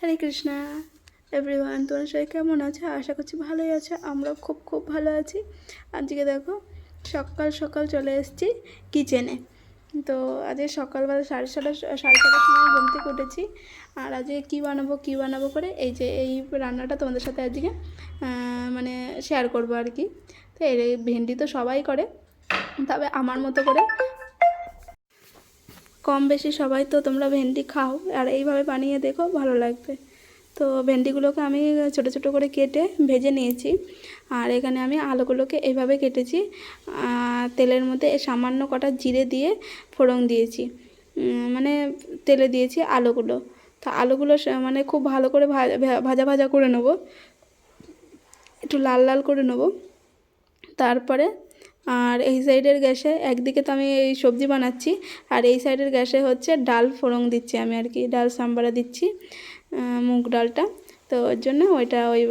হরে Krishna everyone, তোমরা সবাই কেমন আছো? আশা করছি ভালোই আছো। আমরা খুব খুব ভালো আছি। আজকে দেখো সকাল সকাল চলে এসেছি কিচেনে। তো আজকে সকালবেলা সাড়ে ছটার সময় ঘুম থেকে উঠেছি। আর আজকে কী বানাবো করে এই রান্নাটা তোমাদের সাথে আজকে মানে শেয়ার করবো আর কি। তো এই ভেন্ডি তো সবাই করে, তবে আমার মতো করে কম বেশি সবাই তো তোমরা ভেন্ডি খাও, আর এইভাবে বানিয়ে দেখো, ভালো লাগবে। তো ভেন্ডিগুলোকে আমি ছোটো ছোটো করে কেটে ভেজে নিয়েছি। আর এখানে আমি আলুগুলোকে এইভাবে কেটেছি। তেলের মধ্যে সামান্য কটা জিরে দিয়ে ফোড়ন দিয়েছি, মানে তেলে দিয়েছি আলুগুলো। তো আলুগুলো মানে খুব ভালো করে ভাজা ভাজা করে নেবো, একটু লাল লাল করে নেবো। তারপরে আর এই সাইডের গ্যাসে একদিকে তো আমি এই সবজি বানাচ্ছি, আর এই সাইডের গ্যাসে হচ্ছে ডাল ফোড়ন দিচ্ছি আমি আর কি, ডাল সাম্বারা দিচ্ছি, মুগ ডালটা। তো ওর জন্য ওই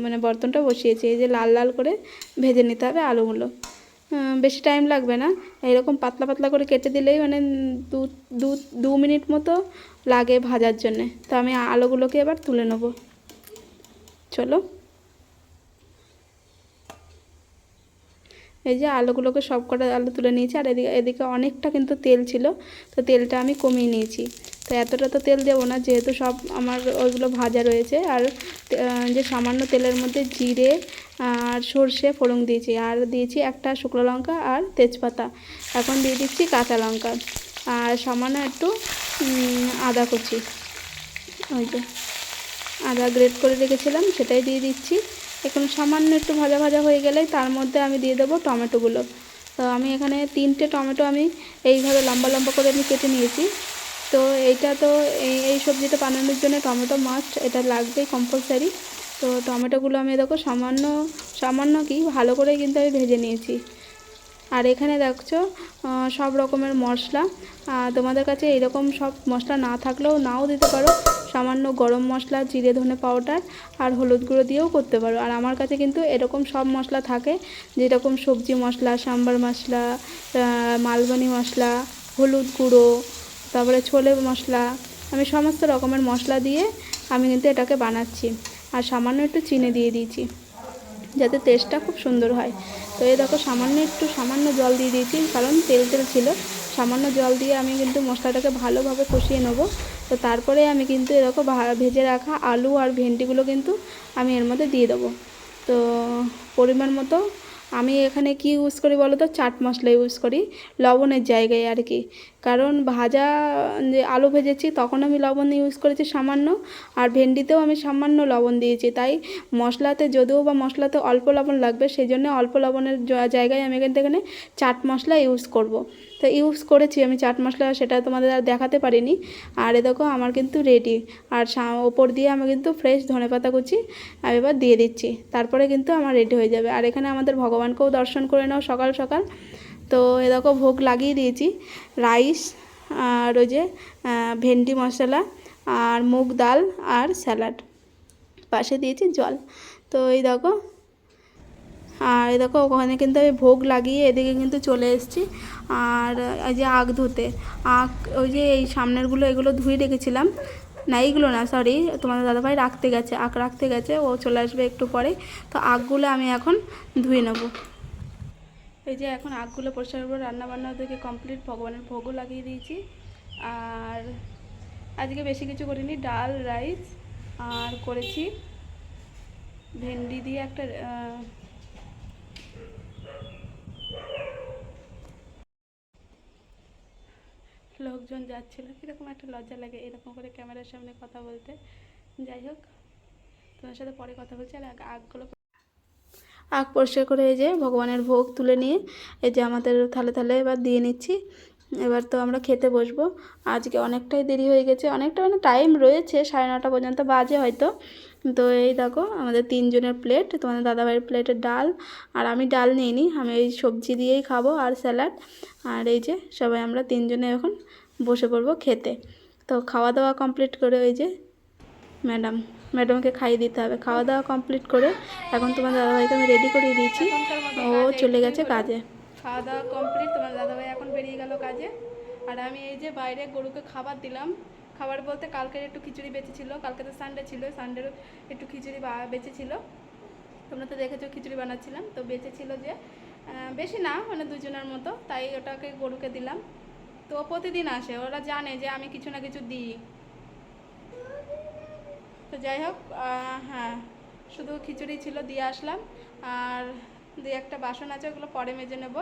মানে বর্তনটা বসিয়েছি। এই যে লাল লাল করে ভেজে নিতে হবে আলুগুলো, বেশি টাইম লাগবে না। এরকম পাতলা পাতলা করে কেটে দিলেই মানে দু দু 2 মিনিট মতো লাগে ভাজার জন্যে। তো আমি আলুগুলোকে এবার তুলে নেব, চলো। এই যে আলুগুলোকে সব কটা আলু তুলে নিয়েছি। আর এদিকে অনেকটা কিন্তু তেল ছিল, তো তেলটা আমি কমিয়ে নিয়েছি। তো এতটা তো তেল দেবো না, যেহেতু সব আমার ওইগুলো ভাজা রয়েছে। আর যে সামান্য তেলের মধ্যে জিরে আর সর্ষে ফোড়ন দিয়েছি, আর দিয়েছি একটা শুকনো লঙ্কা আর তেজপাতা। এখন দিয়ে দিচ্ছি কাঁচা লঙ্কা আর সামান্য একটু আদা কুচি, ওই যে আদা গ্রেট করে রেখেছিলাম সেটাই দিয়ে দিচ্ছি। এখন সামান্য একটু ভাজা ভাজা হয়ে গেলেই তার মধ্যে আমি দিয়ে দেবো টমেটোগুলো। তো আমি এখানে 3টে টমেটো আমি এইভাবে লম্বা লম্বা করে আমি কেটে নিয়েছি। তো এইটা তো এই সবজিটা বানানোর জন্য টমেটো মাস্ট, এটা লাগবেই কম্পালসারি। তো টমেটোগুলো আমি দেখো সামান্য কি ভালো করে কিন্তু আমি ভেজে নিয়েছি। আর এখানে দেখছো সব রকমের মশলা, তোমাদের কাছে এরকম সব মশলা না থাকলেও নাও দিতে পারো। সামান্য গরম মশলা, জিরে ধনে পাউডার আর হলুদ গুঁড়ো দিয়েও করতে পারো। আর আমার কাছে কিন্তু এরকম সব মশলা থাকে, যেরকম সবজি মশলা, সাম্বার মশলা, মালবনি মশলা, হলুদ গুঁড়ো, তারপরে ছোলে মশলা, আমি সমস্ত রকমের মশলা দিয়ে আমি কিন্তু এটাকে বানাচ্ছি। আর সামান্য একটু চিনি দিয়ে দিয়েছি যাতে টেস্টটা খুব সুন্দর হয়। তো এই দেখো সামান্য জল দিয়ে দিয়েছি, কারণ তেল ছিল। সামান্য জল দিয়ে আমি কিন্তু মশলাটাকে ভালোভাবে কষিয়ে নেব। তো তারপরে আমি কিন্তু এরকম ভেজে রাখা আলু আর ভেন্ডিগুলো কিন্তু আমি এর মধ্যে দিয়ে দেবো। তো পরিমাণ মতো আমি এখানে কি ইউজ করি বলো তো, চাট মশলা ইউজ করি লবণের জায়গায় আর কি। কারণ ভাজা যে আলু ভেজেছি তখন আমি লবণ ইউজ করেছি সামান্য, আর ভেন্ডিতেও আমি সামান্য লবণ দিয়েছি। তাই মশলাতে অল্প লবণ লাগবে, সেই জন্য অল্প লবণের জায়গায় আমি এখানে চাট মশলা ইউজ করব। তো ইউজ করেছি আমি চাট মশলা, সেটা তোমাদের আর দেখাতে পারিনি। আর এ দেখো আমার কিন্তু রেডি। আর ওপর দিয়ে আমি কিন্তু ফ্রেশ ধনেপাতা কুচি আমি এবার দিয়ে দিচ্ছি, তারপরে কিন্তু আমার রেডি হয়ে যাবে। আর এখানে আমাদের ভগবানকেও দর্শন করে নাও সকাল সকাল। তো এ দেখো ভোগ লাগিয়ে দিয়েছি, রাইস আর ওই যে ভেন্ডি মশলা আর মুগ ডাল আর স্যালাড, পাশে দিয়েছি জল। তো এই দেখো, আর এই দেখো ওখানে কিন্তু আমি ভোগ লাগিয়ে এদিকে কিন্তু চলে এসেছি। আর এই যে আখ ধুতে, ওই যে এই সামনেরগুলো এগুলো ধুয়ে রেখেছিলাম, না এইগুলো না, সরি, তোমাদের দাদাভাই আখ রাখতে গেছে, ও চলে আসবে একটু পরে। তো আখগুলো আমি এখন ধুয়ে নেব। এই যে এখন আখগুলো পরিষ্কার করে রান্নাবান্না থেকে কমপ্লিট, ভগবানের ভোগও লাগিয়ে দিয়েছি। আর আজকে বেশি কিছু করিনি, ডাল রাইস আর করেছি ভেন্ডি দিয়ে একটা লোকজন যাচ্ছিলো, কীরকম একটা লজ্জা লাগে এরকম করে ক্যামেরার সামনে কথা বলতে। যাই হোক, তোমার সাথে পরে কথা বলছি। আর আখ পরিষ্কার করে এই যে ভগবানের ভোগ তুলে নিয়ে এই যে আমাদের থালে থালে এবার দিয়ে নিচ্ছি। এবার তো আমরা খেতে বসবো। আজকে অনেকটাই দেরি হয়ে গেছে, অনেকটা মানে টাইম রয়েছে, 9:30 পর্যন্ত বাজে হয়তো। তো এই দেখো আমাদের 3জনের প্লেট, তোমাদের দাদাভাইয়ের প্লেটের ডাল, আর আমি ডাল নিইনি, আমি এই সবজি দিয়েই খাবো আর স্যালাড। আর এই যে সবাই আমরা 3জনে এখন বসে পড়বো খেতে। তো খাওয়া দাওয়া কমপ্লিট করে ওই যে ম্যাডামকে খাইয়ে দিতে হবে। খাওয়া দাওয়া কমপ্লিট করে এখন তোমার দাদাভাইকে আমি রেডি করিয়ে দিয়েছি, ও চলে গেছে কাজে। খাওয়া দাওয়া কমপ্লিট, তোমার দাদাভাই এখন বেরিয়ে গেল কাজে। আর আমি এই যে বাইরে গরুকে খাবার দিলাম, খাবার বলতে কালকের একটু খিচুড়ি বেঁচেছিল, কালকে তো সানডে ছিল, সানডেরও একটু খিচুড়ি বেঁচেছিল, তোমরা তো দেখেছো খিচুড়ি বানাচ্ছিলাম, তো বেঁচেছিল যে বেশি না মানে দুজনের মতো, তাই ওটাকে গরুকে দিলাম। তো প্রতিদিন আসে, ওরা জানে যে আমি কিছু না কিছু দিই। তো যাই হোক, হ্যাঁ শুধু খিচুড়ি ছিল, দিয়ে আসলাম। আর দুই একটা বাসন আছে, ওগুলো পরে মেজে নেব।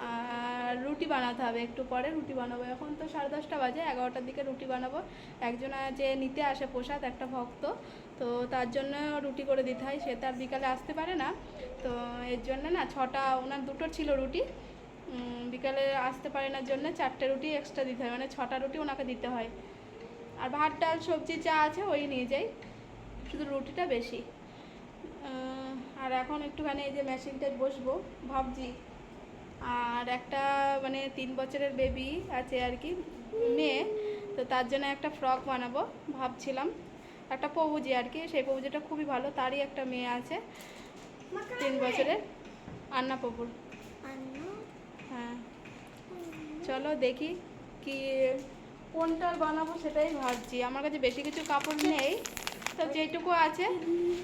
আর রুটি বানাতে হবে, একটু পরে রুটি বানাবো। এখন তো 10:30 বাজে, 11টার দিকে রুটি বানাবো। একজন যে নিতে আসে প্রসাদ, একটা ভক্ত, তো তার জন্য রুটি করে দিতে হয়, সে তার বিকালে আসতে পারে না, তো এর জন্য না 6টা, ওনার 2টো ছিল রুটি, বিকালে আসতে পারে না জন্য 4টে রুটি এক্সট্রা দিতে হয়, মানে 6টা রুটি ওনাকে দিতে হয়। আর ভাত ডাল সবজি যা আছে ওই নিয়ে যাই, শুধু রুটিটা বেশি। আর এখন একটুখানি এই যে মেশিনটায় বসবো ভাবছি। আর একটা মানে 3 বছরের বেবি আছে আর কি, মেয়ে, তো তার জন্য একটা ফ্রক বানাবো ভাবছিলাম, একটা পবুজি আর কি, সেই পবুজিটা খুবই ভালো, তারই একটা মেয়ে আছে 3 বছরের, আন্না পপুর। হ্যাঁ চলো দেখি কি কোনটা বানাবো সেটাই ভাবছি। আমার কাছে বেশি কিছু কাপড় নেই, তো যেটুকু আছে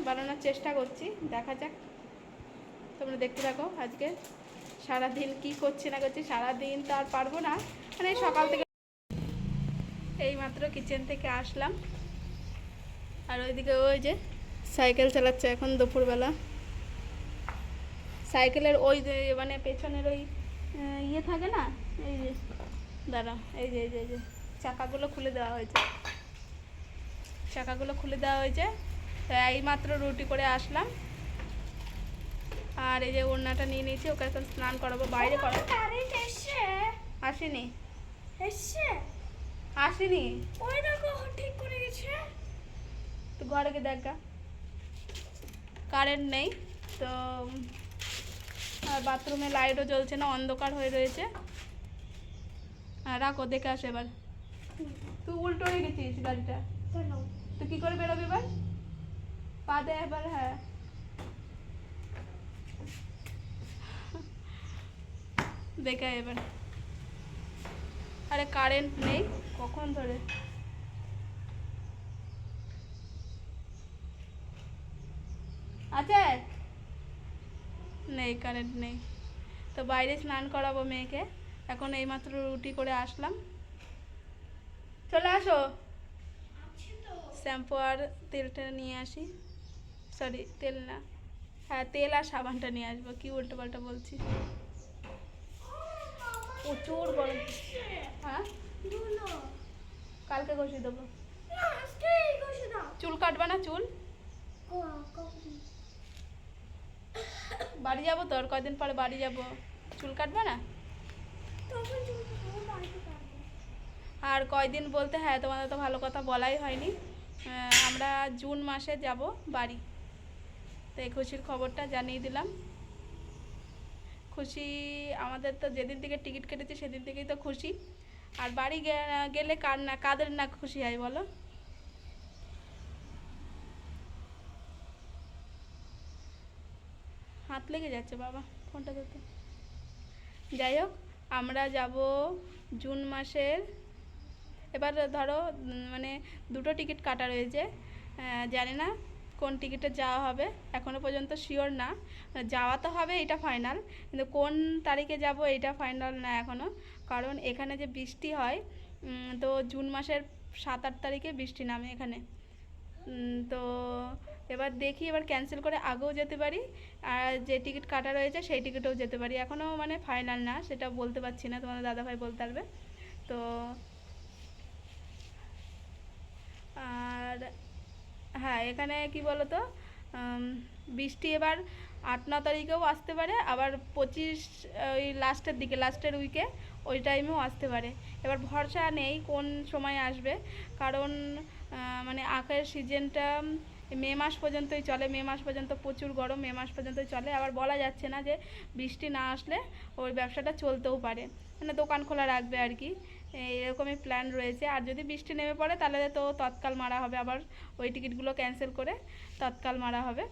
বানানোর চেষ্টা করছি, দেখা যাক। তোমরা দেখতে থাকো আজকে সারাদিন কি করছি না করছি। সারাদিন তো আর পারবো না, মানে সকাল থেকে এই মাত্র কিচেন থেকে আসলাম, আর ওইদিকে ওই যে সাইকেল চালাচ্ছে এখন দুপুরবেলা। সাইকেলের ওই যে মানে পেছনের ওই ইয়ে থাকে না, এই যে দাঁড়া, এই যে এই যে এই যে চাকাগুলো খুলে দেওয়া হয়েছে, চাকাগুলো খুলে দেওয়া হয়েছে। তো এইমাত্র রুটি করে আসলাম, আর এই যে ওড়নাটা নিয়ে নিয়েছি, ওকে এখন স্নান করাবো, বাইরে করাবো। আসেনি আসেনি, ওই দেখো ঠিক করে গেছে। তো ঘরে গিয়ে দেখা, কারেন্ট নেই তো, আর বাথরুমে লাইটও জ্বলছে না, অন্ধকার হয়ে রয়েছে। হ্যাঁ রাখো, দেখে আসো এবার। তুই উল্টো হয়ে গেছিস গাড়িটা, তুই কী করে বেরোবি এবার? পা দে এবার। হ্যাঁ দেখে এবার। আরে কারেন্ট নেই কখন ধরে, আছে নেই, কারেন্ট নেই। তো বাইরে স্নান করাবো মেয়েকে, এখন এইমাত্র রুটি করে আসলাম। চলে আসো, শ্যাম্পু আর তেলটা নিয়ে আসি, সরি তেল না, হ্যাঁ তেল আর সাবানটা নিয়ে আসবো, কি উল্টো পাল্টা বলছি। প্রচুর গরম। হ্যাঁ কালকে ঘষে দেবো। চুল কাটবা না? চুল বাড়ি যাবো তো, আর কদিন পরে বাড়ি যাবো, চুল কাটবা না? আর কয়দিন বলতে, হ্যাঁ তোমাদের তো ভালো কথা বলাই হয়নি, আমরা জুন মাসে যাব বাড়ি, তো এই খুশির খবরটা জানিয়ে দিলাম। খুশি আমাদের তো যেদিন থেকে টিকিট কেটেছে সেদিন থেকেই তো খুশি, আর বাড়ি গেলে কাদের না খুশি হয় বলো? হাত লেগে যাচ্ছে বাবা, ফোনটা ধরতে। যাই হোক, আমরা যাব জুন মাসের, এবার ধরো মানে 2টো টিকিট কাটা রয়েছে, জানি না কোন টিকিটে যাওয়া হবে, এখনও পর্যন্ত শিওর না, যাওয়া তো হবে এটা ফাইনাল, কিন্তু কোন তারিখে যাব এটা ফাইনাল না এখনও, কারণ এখানে যে বৃষ্টি হয়, তো জুন মাসের 7-8 তারিখে বৃষ্টি নামে এখানে, তো এবার দেখি, এবার ক্যান্সেল করে আগেও যেতে পারি, আর যে টিকিট কাটা রয়েছে সেই টিকিটেও যেতে পারি, এখনও মানে ফাইনাল না, সেটা বলতে পারছি না, তোমাদের দাদাভাই বলতে পারবে। তো আর হ্যাঁ এখানে কি বলো তো, বৃষ্টি এবার 8-9 তারিখেও আসতে পারে, আবার 25 ওই লাস্টের দিকে, লাস্টের উইকে ওই টাইমেও আসতে পারে, এবার ভরসা নেই কোন সময় আসবে, কারণ মানে আখের সিজনটা মে মাস পর্যন্তই চলে, মে মাস পর্যন্ত প্রচুর গরম, মে মাস পর্যন্তই চলে, আবার বলা যাচ্ছে না যে বৃষ্টি না আসলে ওই ব্যবসাটা চলতেও পারে, মানে দোকান খোলা রাখবে আর কি, এরকমই প্ল্যান রয়েছে। আর যদি বৃষ্টি নেমে পড়ে তাহলে তো তৎকাল মারা হবে, আবার ওই টিকিটগুলো ক্যান্সেল করে তৎকাল মারা হবে,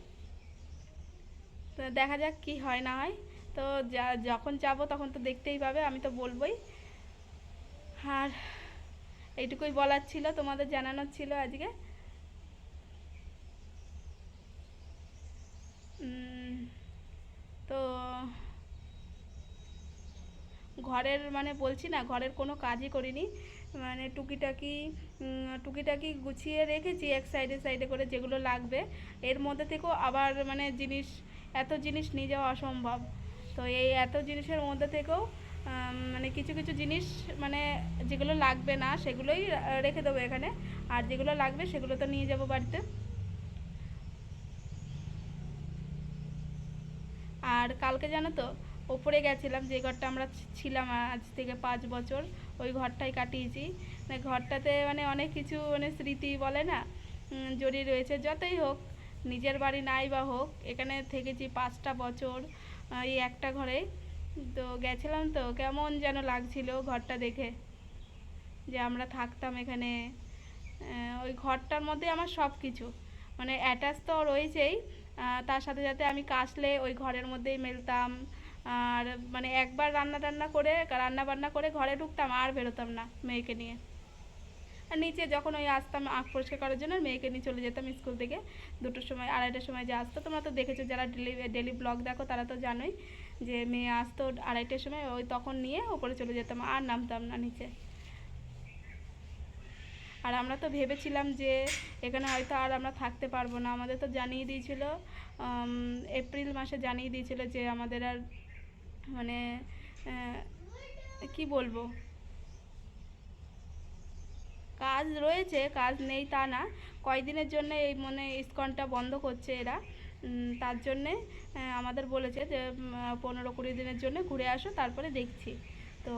তো দেখা যাক কি হয় না হয়। তো যখন যাব তখন তো দেখতেই পাবে, আমি তো বলবোই। আর এইটুকুই বলার ছিল, তোমাদের জানানোর ছিল আজকে। তো ঘরের মানে বলছি না, ঘরের কোনো কাজই করিনি, মানে টুকিটাকি গুছিয়ে রেখেছি এক সাইডে সাইডে করে যেগুলো লাগবে। এর মধ্যে থেকেও আবার মানে এত জিনিস নিয়ে যাওয়া অসম্ভব। তো এই এত জিনিসের মধ্যে থেকেও মানে কিছু কিছু জিনিস মানে যেগুলো লাগবে না সেগুলোই রেখে দেবো এখানে, আর যেগুলো লাগবে সেগুলো তো নিয়ে যাবো বাড়িতে। আর কালকে জানো তো, ওপরে গেছিলাম, যে ঘরটা আমরা ছিলাম আজ থেকে 5 বছর, ওই ঘরটাই কাটিয়েছি। মানে ঘরটাতে মানে অনেক কিছু মানে স্মৃতি বলে না, জড়িয়ে রয়েছে। যতই হোক, নিজের বাড়ি নাই বা হোক, এখানে থেকেছি 5টা বছর এই একটা ঘরে। তো গেছিলাম, তো কেমন যেন লাগছিল ঘরটা দেখে, যে আমরা থাকতাম এখানে। ওই ঘরটার মধ্যে আমার সব কিছু মানে অ্যাটাচ তো রয়েছেই, তার সাথে সাথে আমি কাশলে ওই ঘরের মধ্যেই মেলতাম। আর মানে একবার রান্না বান্না করে ঘরে ঢুকতাম আর বেরোতাম না মেয়েকে নিয়ে। আর নিচে যখন ওই আসতাম আঁখ পরিষ্কার করার জন্য, মেয়েকে নিয়ে চলে যেতাম স্কুল থেকে 2টোর সময়, 2:30টার সময় যে আসতো। তোমরা তো দেখেছো, যারা ডেলি ব্লগ দেখো তারা তো জানোই যে মেয়ে আসতো 2:30টার সময়, ওই তখন নিয়ে ওপরে চলে যেতাম, আর নামতাম না নিচে। আর আমরা তো ভেবেছিলাম যে এখানে হয়তো আর আমরা থাকতে পারবো না। আমাদের তো জানিয়ে দিয়েছিল, এপ্রিল মাসে জানিয়ে দিয়েছিল যে আমাদের আর মানে কি বলবো, কাজ রয়েছে, কাজ নেই তা না, কয়দিনের জন্য এই মানে ইসকনটা বন্ধ করছে এরা। তার জন্যে আমাদের বলেছে যে 15-20 দিনের জন্য ঘুরে আসো, তারপরে দেখছি। তো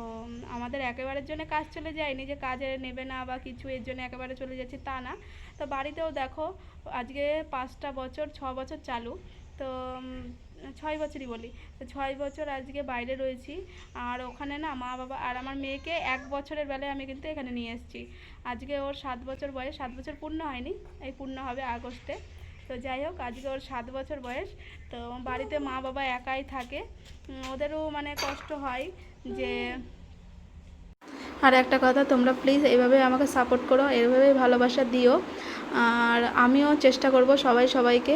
আমাদের একেবারের জন্য কাজ চলে যায়নি, যে কাজে নেবে না বা কিছু, এর জন্য একেবারে চলে যাচ্ছি তা না। তো বাড়িতেও দেখো, আজকে 5টা বছর 6 বছর চালু, তো 6 বছরই বলি, তো 6 বছর আজকে বাইরে রয়েছি। আর ওখানে না মা বাবা আর আমার মেয়েকে 1 বছরের বেলায় আমি কিন্তু এখানে নিয়ে এসেছি। আজকে ওর 7 বছর বয়স, 7 বছর পূর্ণ হয়নি, এই পূর্ণ হবে আগস্টে। তো যাই হোক, আজকে ওর 7 বছর বয়স। তো বাড়িতে মা বাবা একাই থাকে, ওদেরও মানে কষ্ট হয় যে। আর একটা কথা, তোমরা প্লিজ এইভাবে আমাকে সাপোর্ট করো, এইভাবেই ভালোবাসা দিও। আর আমিও চেষ্টা করব সবাইকে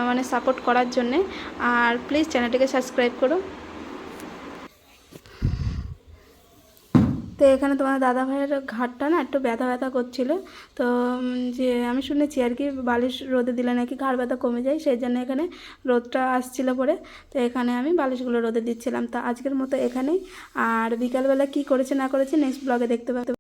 মানে সাপোর্ট করার জন্যে। আর প্লিজ চ্যানেলটিকে সাবস্ক্রাইব করো। তো এখানে তোমার দাদা ভাইয়ের ঘাটটা না একটু ব্যথা ব্যথা করছিল। তো যে আমি শুনেছি আর কি, বালিশ রোদে দিলে নাকি ঘাড় ব্যথা কমে যায়, সেই জন্য এখানে রোদটা আসছিলো পরে। তো এখানে আমি বালিশগুলো রোদে দিচ্ছিলাম। তো আজকের মতো এখানেই। আর বিকালবেলা কি করেছে না করেছে নেক্সট ব্লগে দেখতে পাবে।